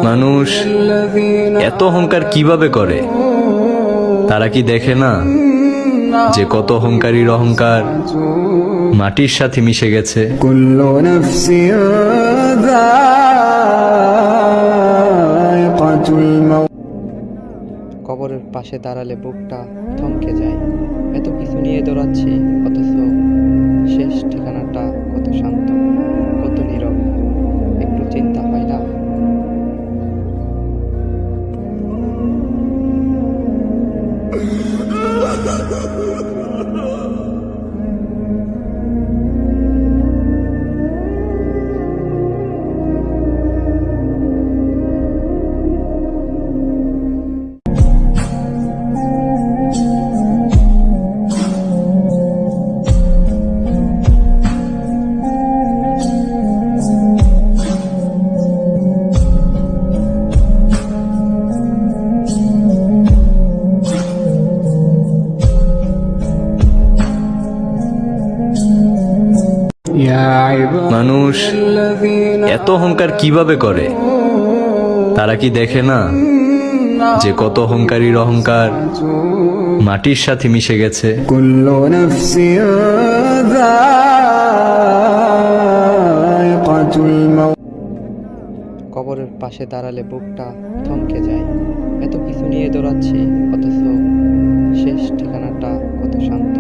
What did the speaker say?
মানুষ এত অহংকার কিভাবে করে? তারা কি দেখে না যে কত অহংকারীর অহংকার মাটির সাথে মিশে গেছে? কবরের পাশে দাঁড়ালে বুকটা থমকে যায়। এত কিছু নিয়ে দৌড়াচ্ছি, অথচ শেষ ঠিকানাটা কত শান্ত, কত নীরব। একটু চিন্তা হয় না? মানুষ এত অহংকার কিভাবে করে? তারা কি দেখে না যে কত অহংকারীর অহংকার মাটির সাথে মিশে গেছে? কবরের পাশে দাঁড়ালে বুকটা থমকে যায়। এত কিছু নিয়ে দৌড়াচ্ছি, অথচ শেষ ঠিকানাটা কত শান্ত,